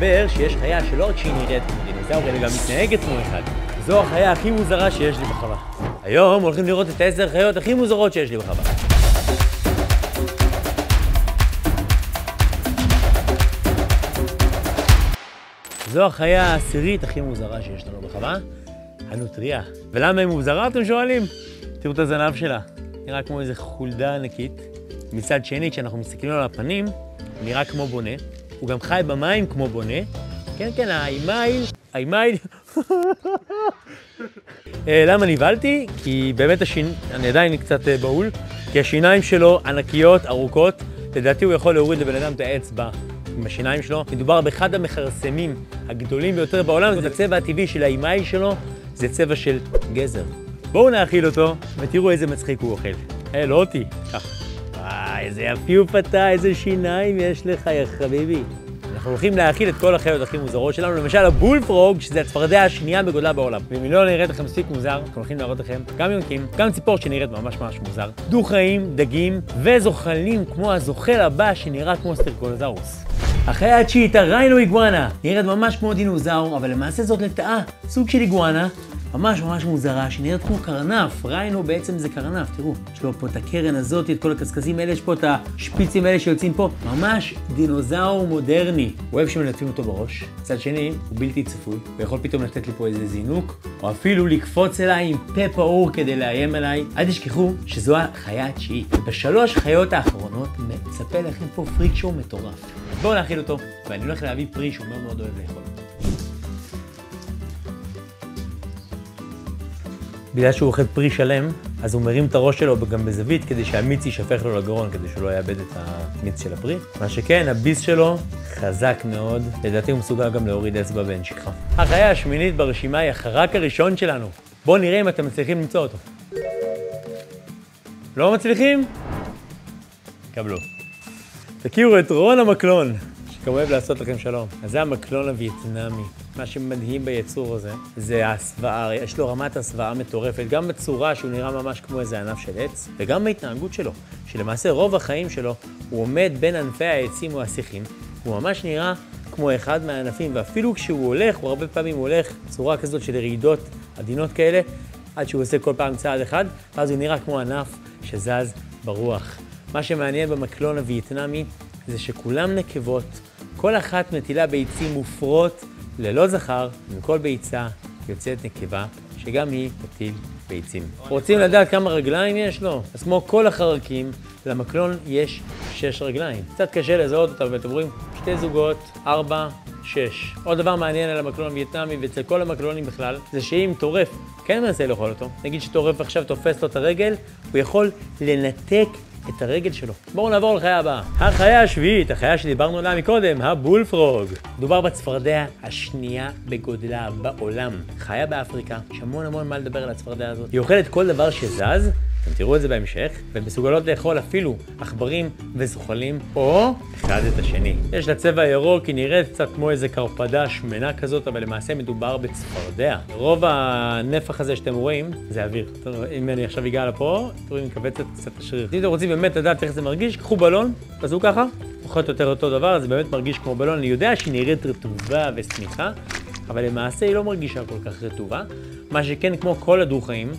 מסתבר שיש חיה שלא רק שהיא נראית כמו דינוזאור, אלא גם מתנהגת כמו אחד. זו החיה הכי מוזרה שיש לי בחווה. היום הולכים לראות את 10 החיות הכי מוזרות שיש לי בחווה. זו החיה העשירית הכי מוזרה שיש לנו בחווה, הנוטריה. ולמה היא מוזרה, אתם שואלים? תראו את הזנב שלה. נראה כמו איזו חולדה ענקית. מצד שני, כשאנחנו מסתכלים על הפנים, הוא נראה כמו בונה. הוא גם חי במים כמו בונה. כן, כן, האימייל. למה נבהלתי? כי באמת אני עדיין קצת בהול. כי השיניים שלו ענקיות, ארוכות. לדעתי הוא יכול להוריד לבן אדם את האצבע עם השיניים שלו. מדובר באחד המכרסמים הגדולים ביותר בעולם. זה הצבע הטבעי של האימייל שלו, זה צבע של גזר. בואו נאכיל אותו ותראו איזה מצחיק הוא אוכל. לא אותי, ככה. וואי, איזה יפיוף אתה, איזה שיניים יש לך, יא חביבי. אנחנו הולכים להאכיל את כל החיות הכי מוזרות שלנו, למשל הבולפרוג, שזה הצפרדע השנייה בגודלה בעולם. ואם היא לא נראית לכם מספיק מוזר, אנחנו הולכים להראות לכם גם יונקים, גם ציפור שנראית ממש מוזר, דו-חיים, דגים וזוחלים כמו הזוחל הבא שנראה כמו סטרקולוזאורוס. החיה התשיעית, הריינו איגואנה, נראית ממש כמו דינוזאור, אבל למעשה זאת לטאה, סוג של איגואנה, ממש מוזרה, שנראית כמו קרנף. ריינו בעצם זה קרנף, תראו. יש לו פה את הקרן הזאת, את כל הקסקסים האלה, יש פה את השפיצים האלה שיוצאים פה. ממש דינוזאור מודרני. הוא אוהב שמלטפים אותו בראש. מצד שני, הוא בלתי צפוי. הוא יכול פתאום לתת לי פה איזה זינוק, או אפילו לקפוץ אליי עם פה פעור כדי לאיים עליי. אל תשכחו שזו החיה התשיעית. בשלוש חיות האחרונות מצפה לכם פה פריק שואו מטורף. אז בואו נאכיל אותו, ואני הולך להביא פרי שהוא מאוד אוהב לאכול. בגלל שהוא אוכל פרי שלם, אז הוא מרים את הראש שלו גם בזווית כדי שהמיץ יישפך לו לגרון, כדי שהוא לא יאבד את המיץ של הפרי. מה שכן, הביס שלו חזק מאוד, לדעתי הוא מסוגל גם להוריד אצבע בנשיקה. החיה השמינית ברשימה היא החרק הראשון שלנו. בואו נראה אם אתם מצליחים למצוא אותו. לא מצליחים? קבלו. תכירו את רון המקלון, שגם אוהב לעשות לכם שלום. אז זה המקלון הווייטנאמי. מה שמדהים ביצור הזה, זה הסוואה, יש לו רמת הסוואה מטורפת, גם בצורה שהוא נראה ממש כמו איזה ענף של עץ, וגם בהתנהגות שלו, שלמעשה רוב החיים שלו הוא עומד בין ענפי העצים או השיחים, הוא ממש נראה כמו אחד מהענפים, ואפילו כשהוא הולך, הוא הרבה פעמים הולך בצורה כזאת של רעידות עדינות כאלה, עד שהוא עושה כל פעם צעד אחד, ואז הוא נראה כמו ענף שזז ברוח. מה שמעניין במקלון הווייטנאמי זה שכולם נקבות, כל אחת מטילה ביצים מופרות, ללא זכר, מכל ביצה יוצאת נקבה, שגם היא תטיל ביצים. רוצים לדעת כמה רגליים יש לו? אז כמו כל החרקים, למקלון יש 6 רגליים. קצת קשה לזהות אותה, ואתם רואים 2 זוגות, 4, 6. עוד דבר מעניין על המקלון הווייטנאמי, ואצל כל המקלונים בכלל, זה שאם טורף כן מנסה לאכול אותו, נגיד שטורף עכשיו תופס לו את הרגל, הוא יכול לנתק את הרגל שלו. בואו נעבור לחיה הבאה. החיה השביעית, החיה שדיברנו עליה מקודם, הבולפרוג. מדובר בצפרדע השנייה בגודלה בעולם. חיה באפריקה, יש המון מה לדבר על הצפרדע הזאת. היא אוכלת כל דבר שזז, אתם תראו את זה בהמשך, ומסוגלות לאכול אפילו עכברים וזוחלים, או אחד את השני. יש לה צבע ירוק, היא נראית קצת כמו איזה קרפדה שמנה כזאת, אבל למעשה מדובר בצפרדע. רוב הנפח הזה שאתם רואים, זה אוויר. אם אני עכשיו אגע לפה, תראו, אני מקווה קצת השריר. אם אתם רוצים באמת לדעת איך זה מרגיש, קחו בלון, תעשו ככה, אוכלת יותר אותו דבר, זה באמת מרגיש כמו בלון. אני יודע שהיא נראית רטובה וסמיכה, אבל למעשה היא לא מרגישה כל כך רטובה. מה שכן, כמו כל הדו-חיים,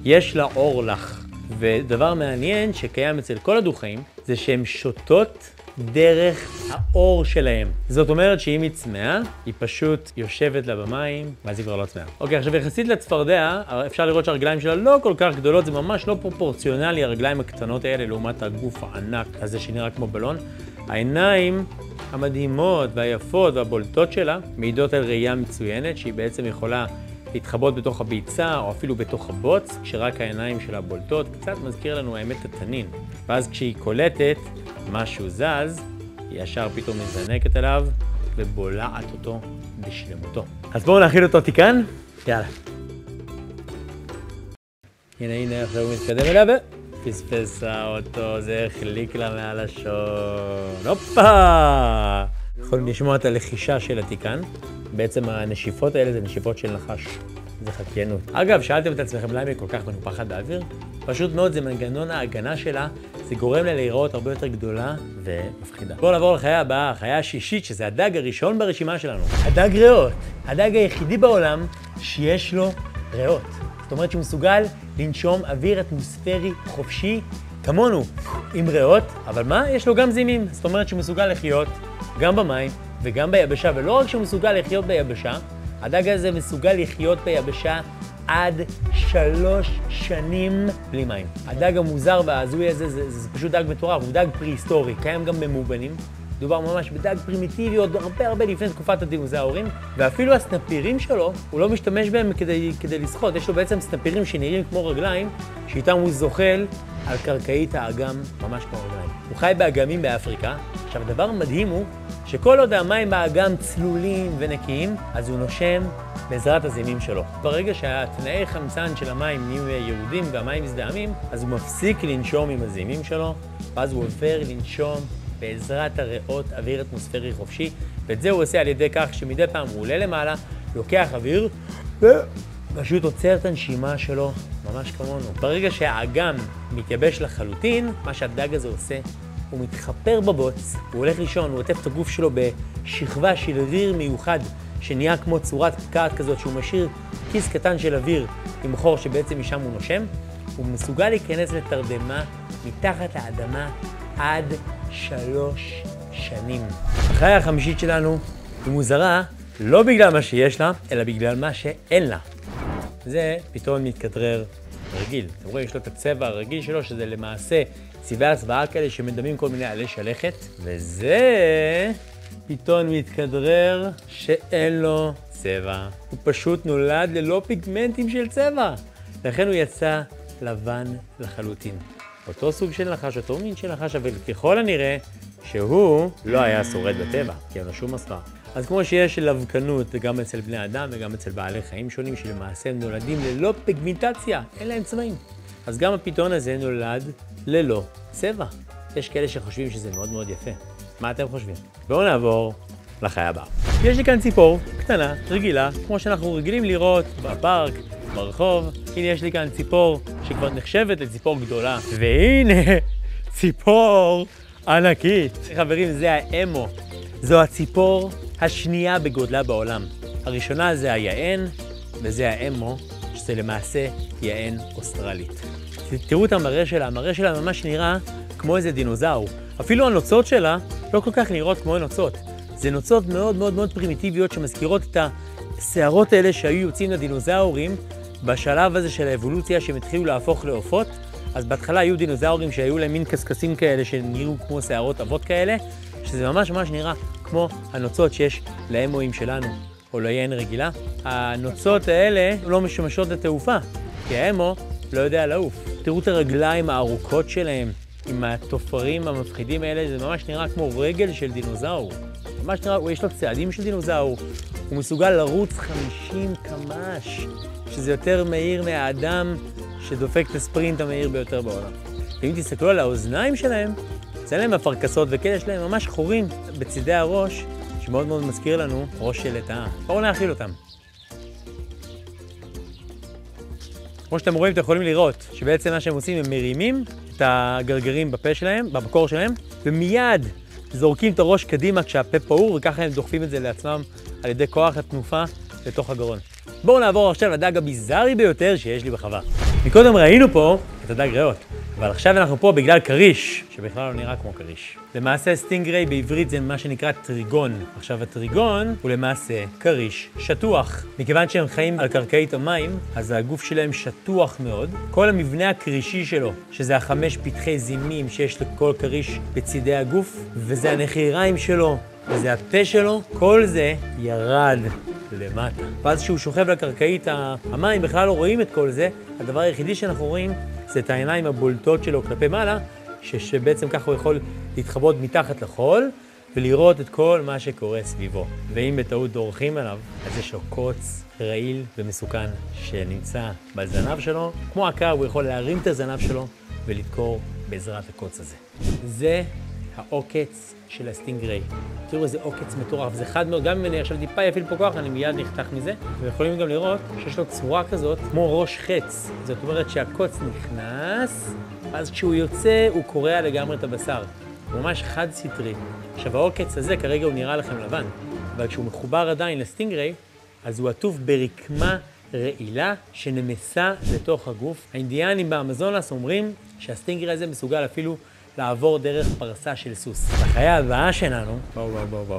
יש לה אור לח. ודבר מעניין שקיים אצל כל הדו-חיים, זה שהן שותות דרך האור שלהם. זאת אומרת שאם היא צמאה, היא פשוט יושבת לה במים, ואז היא כבר לא צמאה. אוקיי, עכשיו יחסית לצפרדע, אפשר לראות שהרגליים שלה לא כל כך גדולות, זה ממש לא פרופורציונלי, הרגליים הקטנות האלה, לעומת הגוף הענק הזה שנראה כמו בלון. העיניים המדהימות והיפות והבולטות שלה מעידות על ראייה מצוינת, שהיא בעצם יכולה להתחבות בתוך הביצה או אפילו בתוך הבוץ, כשרק העיניים שלה בולטות. קצת מזכיר לנו האמת התנין. ואז כשהיא קולטת משהו זז, היא ישר פתאום מזנקת עליו ובולעת אותו בשלמותו. אז בואו נאכיל אותו תיקן. יאללה. הנה עכשיו הוא מתקדם אליו ופספסה אותו, זה החליק לה מעל השון. הופה! יכולים לשמוע את הלחישה של התיקן. בעצם הנשיפות האלה זה נשיפות של נחש. זה חקיינות. אגב, שאלתם את עצמכם למה היא כל כך מנופחת באוויר? פשוט מאוד, זה מנגנון ההגנה שלה, זה זה גורם לה להיראות הרבה יותר גדולה ומפחידה. בואו נעבור לחיה הבאה, החיה השישית, שזה הדג הראשון ברשימה שלנו. הדג ריאות. הדג היחידי בעולם שיש לו ריאות. זאת אומרת שהוא מסוגל לנשום אוויר אטמוספרי חופשי כמונו, עם ריאות, אבל מה? יש לו גם זימים. זאת אומרת שהוא מסוגל לחיות גם במים וגם ביבשה, ולא רק שהוא מסוגל לחיות ביבשה, הדג הזה מסוגל לחיות ביבשה עד 3 שנים בלי מים. הדג המוזר וההזוי הזה זה פשוט דג מטורף, הוא דג פרה-היסטורי, קיים גם במאובנים. מדובר ממש בדג פרימיטיבי עוד הרבה לפני תקופת הדינוזאורים, ואפילו הסנפירים שלו, הוא לא משתמש בהם כדי לשחות. יש לו בעצם סנפירים שנראים כמו רגליים, שאיתם הוא זוחל על קרקעית האגם, ממש כמו רגליים. הוא חי באגמים באפריקה. עכשיו, הדבר המדהים הוא שכל עוד המים באגם צלולים ונקיים, אז הוא נושם בעזרת הזימים שלו. ברגע שהתנאי חמצן של המים נהיים ירודים והמים מזדהמים, אז הוא מפסיק לנשום עם הזימים שלו, ואז הוא עובר לנשום בעזרת הריאות אוויר אטמוספרי חופשי, ואת זה הוא עושה על ידי כך שמדי פעם הוא עולה למעלה, לוקח אוויר, ופשוט עוצר את הנשימה שלו, ממש כמונו. ברגע שהאגם מתייבש לחלוטין, מה שהדג הזה עושה, הוא מתחפר בבוץ, הוא הולך לישון, הוא עוטף את הגוף שלו בשכבה של אוויר מיוחד, שנהיה כמו צורת קעת כזאת, שהוא משאיר כיס קטן של אוויר עם חור שבעצם משם הוא נושם, הוא מסוגל להיכנס לתרדמה מתחת לאדמה עד 3 שנים. החיה החמישית שלנו היא מוזרה, לא בגלל מה שיש לה, אלא בגלל מה שאין לה. זה פתאום מתכדרר רגיל. אתם רואים, יש לו את הצבע הרגיל שלו, שזה למעשה צבעי הסוואה כאלה שמדמים כל מיני עלי שלכת, וזה פתאום מתכדרר שאין לו צבע. הוא פשוט נולד ללא פיגמנטים של צבע. לכן הוא יצא לבן לחלוטין. אותו סוג של נחש, אותו מין של נחש, אבל ככל הנראה שהוא לא היה שורד בטבע, כי אין לו שום מספר. אז כמו שיש לבקנות גם אצל בני אדם וגם אצל בעלי חיים שונים שלמעשה הם נולדים ללא פיגמנטציה, אין להם צבעים. אז גם הפיתון הזה נולד ללא צבע. יש כאלה שחושבים שזה מאוד מאוד יפה. מה אתם חושבים? בואו נעבור לחיה הבאה. יש לי כאן ציפור קטנה, רגילה, כמו שאנחנו רגילים לראות בפארק, ברחוב. הנה יש לי כאן ציפור שכבר נחשבת לציפור גדולה. והנה ציפור ענקית. חברים, זה האמו. זו הציפור השנייה בגודלה בעולם. הראשונה זה היען, וזה האמו, שזה למעשה יען אוסטרלית. תראו את המראה שלה, המראה שלה ממש נראה כמו איזה דינוזאור. אפילו הנוצות שלה לא כל כך נראות כמו נוצות. זה נוצות מאוד מאוד מאוד פרימיטיביות שמזכירות את השערות האלה שהיו יוצאים לדינוזאורים בשלב הזה של האבולוציה שהם התחילו להפוך לעופות. אז בהתחלה היו דינוזאורים שהיו להם מין קסקסים כאלה שנראו כמו שערות אבות כאלה, שזה ממש ממש נראה כמו הנוצות שיש לאמואים שלנו או ליען רגילה. הנוצות האלה לא משמשות לתעופה, כי האמו לא יודע לעוף. תראו את הרגליים הארוכות שלהם עם התופרים המפחידים האלה, זה ממש נראה כמו רגל של דינוזאור. ממש נראה, יש לו צעדים של דינוזאור. הוא מסוגל לרוץ 50 קמ"ש, שזה יותר מהיר מהאדם שדופק את הספרינט המהיר ביותר בעולם. ואם תסתכלו על האוזניים שלהם, זה להם הפרקסות וכאלה, יש להם ממש חורים בצדי הראש, שמאוד מאוד מזכיר לנו ראש של לטאה. בואו נאכיל אותם. כמו שאתם רואים, אתם יכולים לראות שבעצם מה שהם עושים, הם מרימים את הגרגרים בפה שלהם, בקור שלהם, ומיד זורקים את הראש קדימה כשהפה פעור, וככה הם דוחפים את זה לעצמם על ידי כוח התנופה לתוך הגרון. בואו נעבור עכשיו לדג הביזארי ביותר שיש לי בחווה. מקודם ראינו פה את הדג ריאות, אבל עכשיו אנחנו פה בגלל קריש, שבכלל לא נראה כמו קריש. למעשה סטינגריי בעברית זה מה שנקרא טריגון. עכשיו הטריגון הוא למעשה קריש שטוח. מכיוון שהם חיים על קרקעית המים, אז הגוף שלהם שטוח מאוד. כל המבנה הקרישי שלו, שזה 5 פתחי זימים שיש לכל קריש בצידי הגוף, וזה הנחיריים שלו, וזה הפה שלו, כל זה ירד למטה. ואז כשהוא שוכב לקרקעית המים, בכלל לא רואים את כל זה. הדבר היחידי שאנחנו רואים זה את העיניים הבולטות שלו כלפי מעלה, שבעצם ככה הוא יכול להתחבות מתחת לחול ולראות את כל מה שקורה סביבו. ואם בטעות דורכים עליו, אז יש לו קוץ רעיל ומסוכן שנמצא בזנב שלו. כמו עקר, הוא יכול להרים את הזנב שלו ולדקור בעזרת הקוץ הזה. זה העוקץ של הסטינגריי. תראו איזה עוקץ מטורף, זה חד מאוד, גם אם אני עכשיו טיפה יפעיל פה כוח, אני מיד נחתך מזה. ויכולים גם לראות שיש לו צורה כזאת, כמו ראש חץ. זאת אומרת שהקוץ נכנס ואז כשהוא יוצא, הוא קורע לגמרי את הבשר. הוא ממש חד סטרי. עכשיו, העוקץ הזה כרגע הוא נראה לכם לבן, אבל כשהוא מחובר עדיין לסטינגריי, אז הוא עטוף ברקמה רעילה שנמסה לתוך הגוף. האינדיאנים באמזונס אומרים שהסטינגריי הזה מסוגל אפילו לעבור דרך פרסה של סוס. החיה הבאה שלנו, בואו,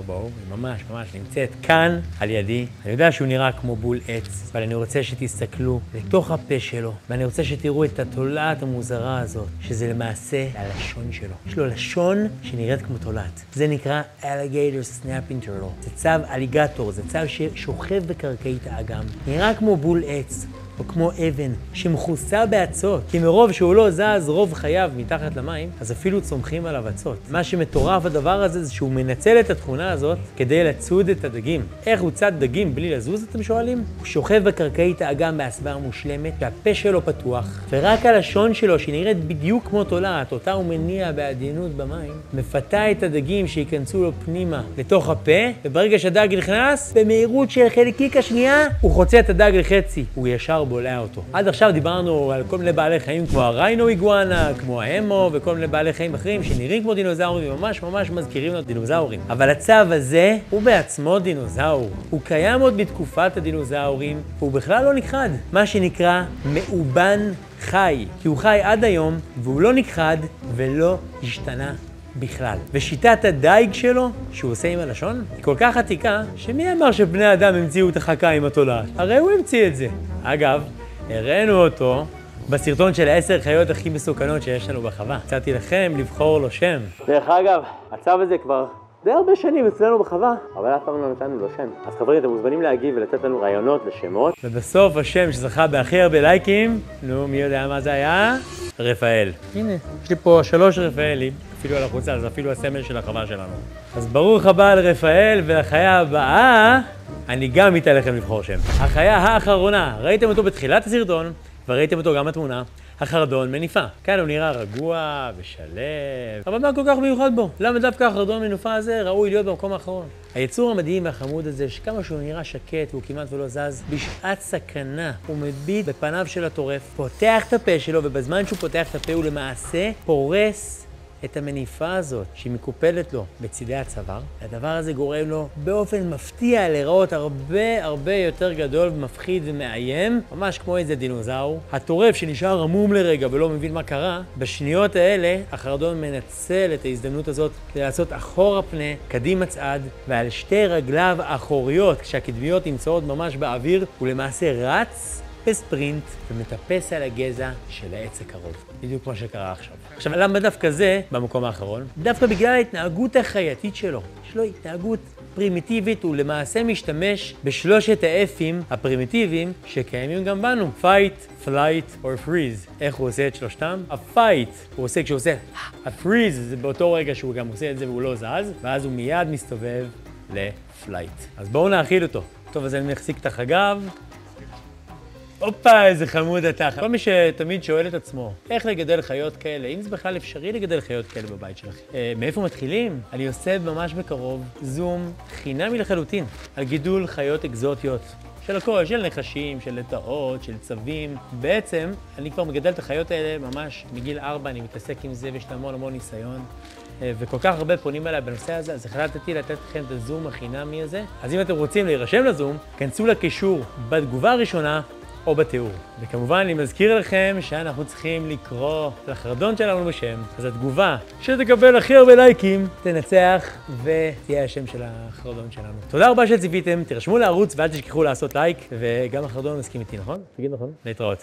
היא ממש נמצאת כאן על ידי. אני יודע שהוא נראה כמו בול עץ, אבל אני רוצה שתסתכלו לתוך הפה שלו, ואני רוצה שתראו את התולעת המוזרה הזאת, שזה למעשה הלשון שלו. יש לו לשון שנראית כמו תולעת. זה נקרא alligator snapping turtle. זה צב אליגטור, זה צב ששוכב בקרקעית האגם. נראה כמו בול עץ. או כמו אבן שמכוסה בעצות, כי מרוב שהוא לא זז רוב חייו מתחת למים, אז אפילו צומחים עליו עצות. מה שמטורף הדבר הזה זה שהוא מנצל את התכונה הזאת כדי לצוד את הדגים. איך הוא צד דגים בלי לזוז, אתם שואלים? הוא שוכב בקרקעית האגם בהסוואה מושלמת, והפה שלו פתוח, ורק הלשון שלו, שנראית בדיוק כמו תולעת, אותה הוא מניע בעדינות במים, מפתה את הדגים שיכנסו לו פנימה לתוך הפה, וברגע שהדג נכנס, במהירות של חלקיק השנייה, הוא חוצה את הדג לחצי. הוא ישר בולע אותו. עד עכשיו דיברנו על כל מיני בעלי חיים כמו הריינו איגואנה, כמו האמו וכל מיני בעלי חיים אחרים שנראים כמו דינוזאורים וממש מזכירים לו דינוזאורים. אבל הצב הזה הוא בעצמו דינוזאור. הוא קיים עוד בתקופת הדינוזאורים והוא בכלל לא נכחד. מה שנקרא מאובן חי. כי הוא חי עד היום והוא לא נכחד ולא השתנה בכלל. ושיטת הדייג שלו, שהוא עושה עם הלשון, היא כל כך עתיקה, שמי אמר שבני אדם המציאו את החכה עם התולעת? הרי הוא המציא את זה. אגב, הראינו אותו בסרטון של 10 חיות הכי מסוכנות שיש לנו בחווה. הצעתי לכם לבחור לו שם. דרך אגב, הצו הזה כבר די הרבה שנים אצלנו בחווה, אבל אף פעם לא נתנו לו שם. אז חברים, אתם מוזמנים להגיב ולתת לנו רעיונות לשמות. ובסוף השם שזכה בהכי הרבה לייקים, נו, מי יודע מה זה היה? רפאל. הנה, יש לי פה 3 רפאלים. אפילו על החוצה, זה אפילו הסמל של החווה שלנו. אז ברוך הבא לרפאל, ולחיה הבאה, אני גם אתן לכם לבחור שם. החיה האחרונה, ראיתם אותו בתחילת הסרטון, וראיתם אותו גם בתמונה, החרדון מניפה. כאן הוא נראה רגוע ושלב, אבל מה כל כך מיוחד בו? למה דווקא החרדון מניפה הזה ראוי להיות במקום האחרון? היצור המדהים והחמוד הזה, שכמה שהוא נראה שקט והוא כמעט ולא זז, בשעת סכנה הוא מביט בפניו של הטורף, פותח את הפה שלו, ובזמן שהוא פותח את הפה הוא למעשה פורס את המניפה הזאת שהיא מקופלת לו בצידי הצוואר. הדבר הזה גורם לו באופן מפתיע לראות הרבה יותר גדול ומפחיד ומאיים, ממש כמו איזה דינוזאור. הטורף שנשאר עמום לרגע ולא מבין מה קרה, בשניות האלה החרדון מנצל את ההזדמנות הזאת כדי לעשות אחורה פנה, קדימה צעד, ועל 2 רגליו האחוריות, כשהקדמיות נמצאות ממש באוויר, הוא למעשה רץ בספרינט ומטפס על הגזע של העץ הקרוב. בדיוק כמו שקרה עכשיו. עכשיו, למה דווקא זה במקום האחרון? דווקא בגלל ההתנהגות החייתית שלו. יש לו התנהגות פרימיטיבית, הוא למעשה משתמש בשלושת האפים הפרימיטיביים שקיימים גם בנו. fight, flight or freeze. איך הוא עושה את שלושתם? ה-fight הוא עושה כשהוא עושה ה-freeze, זה באותו רגע שהוא גם עושה את זה והוא לא זז, ואז הוא מיד מסתובב ל-flight. אז בואו נאכיל אותו. טוב, אז אני מחזיק את החגב. הופה, איזה חמוד אתה. כל מי שתמיד שואל את עצמו, איך לגדל חיות כאלה? אם זה בכלל אפשרי לגדל חיות כאלה בבית שלכם? מאיפה מתחילים? אני עושה ממש בקרוב זום חינמי לחלוטין על גידול חיות אקזוטיות. של הכל, של נחשים, של לטאות, של צבים. בעצם, אני כבר מגדל את החיות האלה ממש מגיל 4, אני מתעסק עם זה ויש לי המון ניסיון. וכל כך הרבה פונים אליי בנושא הזה, אז החלטתי לתת לכם את הזום החינמי הזה. אז אם אתם רוצים להירשם לזום, כנסו לקישור בתגובה הראשונה, או בתיאור. וכמובן אני מזכיר לכם שאנחנו צריכים לקרוא לחרדון שלנו בשם, אז התגובה שתקבל הכי הרבה לייקים תנצח ותהיה השם של החרדון שלנו. תודה רבה שציפיתם, תירשמו לערוץ ואל תשכחו לעשות לייק, וגם החרדון מסכים איתי, נכון? תגיד נכון? להתראות.